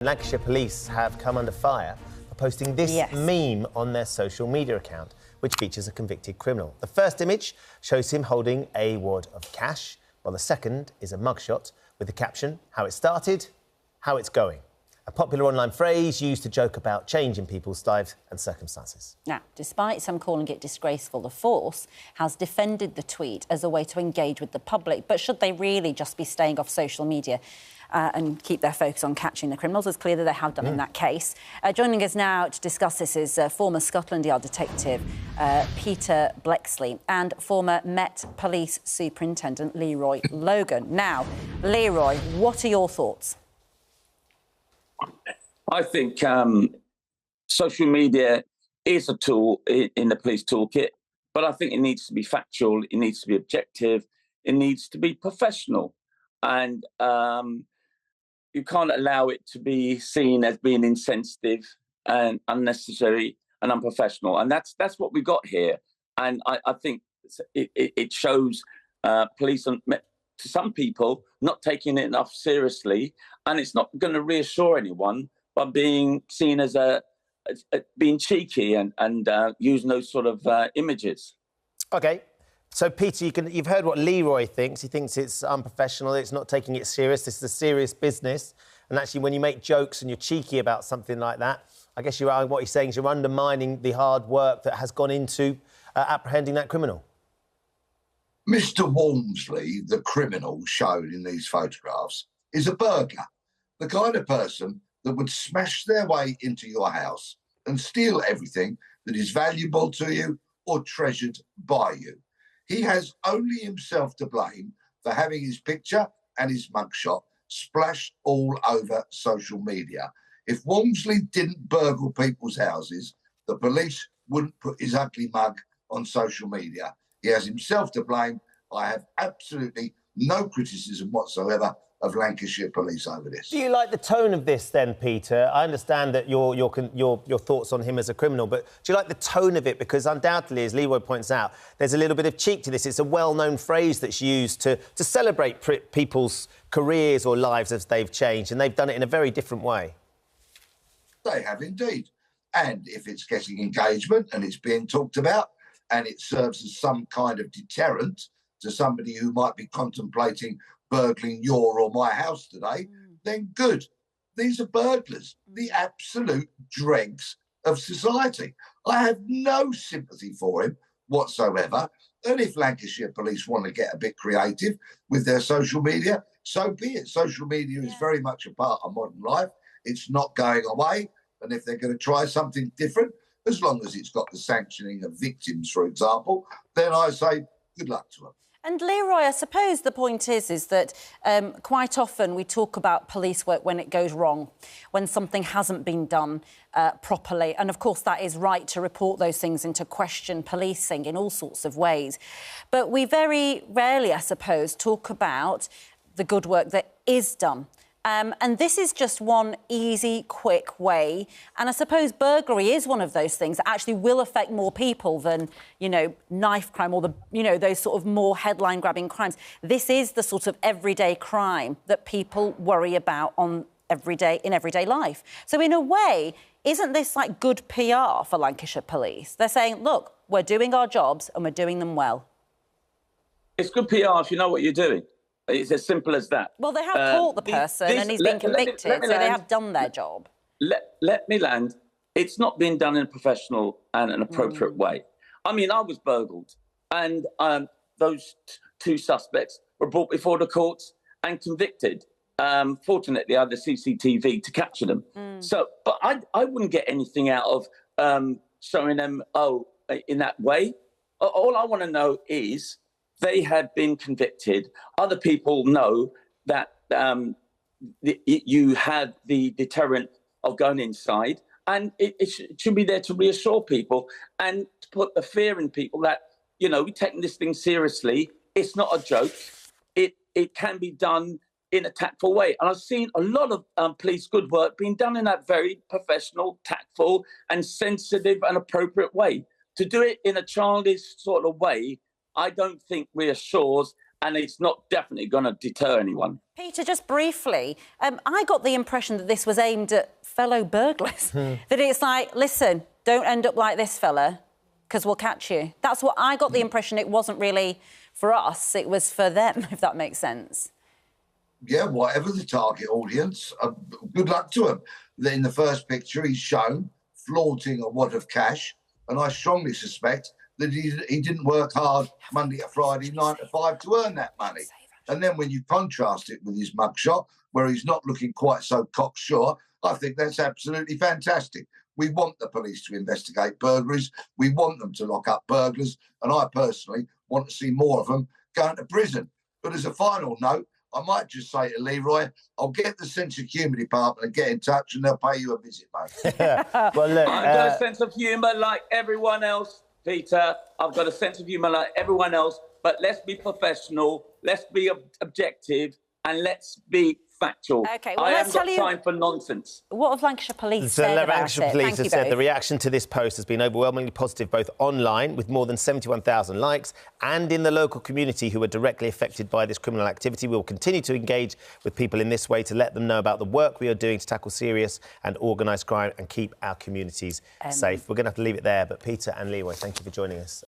Lancashire Police have come under fire for posting this meme on their social media account, which features a convicted criminal. The first image shows him holding a wad of cash, while the second is a mugshot with the caption, "How it started, how it's going." A popular online phrase used to joke about change in people's lives and circumstances. Now, despite some calling it disgraceful, the force has defended the tweet as a way to engage with the public. But should they really just be staying off social media and keep their focus on catching the criminals, as clearly they have done in that case? Joining us now to discuss this is former Scotland Yard detective Peter Bleksley and former Met Police Superintendent Leroy Logan. Now, Leroy, what are your thoughts? I think social media is a tool in the police toolkit, but I think it needs to be factual, it needs to be objective, it needs to be professional, and you can't allow it to be seen as being insensitive and unnecessary and unprofessional. And that's what we got here. And I think it shows police, to some people, not taking it enough seriously, and it's not going to reassure anyone by being seen as being cheeky and using those sort of images. OK, so, Peter, you've heard what Leroy thinks. He thinks it's unprofessional, it's not taking it serious, this is a serious business. And actually, when you make jokes and you're cheeky about something like that, I guess what he's saying is you're undermining the hard work that has gone into apprehending that criminal. Mr. Walmsley, the criminal shown in these photographs, is a burglar, the kind of person that would smash their way into your house and steal everything that is valuable to you or treasured by you. He has only himself to blame for having his picture and his mugshot splashed all over social media. If Walmsley didn't burgle people's houses, the police wouldn't put his ugly mug on social media. He has himself to blame. I have absolutely no criticism whatsoever of Lancashire Police over this. Do you like the tone of this then, Peter? I understand that your thoughts on him as a criminal, but do you like the tone of it? Because undoubtedly, as Leroy points out, there's a little bit of cheek to this. It's a well-known phrase that's used to celebrate people's careers or lives as they've changed, and they've done it in a very different way. They have indeed. And if it's getting engagement and it's being talked about and it serves as some kind of deterrent to somebody who might be contemplating burgling your or my house today, then good. These are burglars, the absolute dregs of society. I have no sympathy for him whatsoever. And if Lancashire Police want to get a bit creative with their social media, so be it. Social media is very much a part of modern life. It's not going away. And if they're going to try something different, as long as it's got the sanctioning of victims, for example, then I say good luck to them. And Leroy, I suppose the point is that quite often we talk about police work when it goes wrong, when something hasn't been done properly. And, of course, that is right to report those things and to question policing in all sorts of ways. But we very rarely, I suppose, talk about the good work that is done. And this is just one easy, quick way. And I suppose burglary is one of those things that actually will affect more people than, knife crime or those sort of more headline-grabbing crimes. This is the sort of everyday crime that people worry about in everyday life. So in a way, isn't this like good PR for Lancashire Police? They're saying, look, we're doing our jobs and we're doing them well. It's good PR if you know what you're doing. It's as simple as that. Well, they have caught the person and he's been convicted, so they have done their job. Let me land. It's not being done in a professional and an appropriate way. I mean, I was burgled, and those two suspects were brought before the courts and convicted. Fortunately, I had the CCTV to capture them. But I wouldn't get anything out of showing them, in that way. All I want to know is they have been convicted. Other people know that you had the deterrent of going inside, and it should be there to reassure people and to put the fear in people that, we're taking this thing seriously. It's not a joke. It can be done in a tactful way. And I've seen a lot of police good work being done in that very professional, tactful and sensitive and appropriate way. To do it in a childish sort of way, I don't think reassures and it's not definitely going to deter anyone. Peter, just briefly, I got the impression that this was aimed at fellow burglars. That it's like, listen, don't end up like this fella, because we'll catch you. That's what I got the impression. It wasn't really for us, it was for them, if that makes sense. Yeah, whatever the target audience, good luck to him. In the first picture, he's shown flaunting a wad of cash, and I strongly suspect that he didn't work hard Monday to Friday, 9 to 5 to earn that money. And then when you contrast it with his mugshot, where he's not looking quite so cocksure, I think that's absolutely fantastic. We want the police to investigate burglaries. We want them to lock up burglars. And I personally want to see more of them going to prison. But as a final note, I might just say to Leroy, I'll get the sense of humour department and get in touch and they'll pay you a visit, mate. Well, look, I've got a sense of humour like everyone else, Peter. I've got a sense of humour like everyone else. But let's be professional, let's be objective, and let's be factual. OK, well, I let's haven't got time for nonsense. What have Lancashire Police said about it? Lancashire Police have said the reaction to this post has been overwhelmingly positive, both online, with more than 71,000 likes, and in the local community who are directly affected by this criminal activity. We will continue to engage with people in this way to let them know about the work we are doing to tackle serious and organised crime and keep our communities safe. We're going to have to leave it there, but Peter and Leroy, thank you for joining us.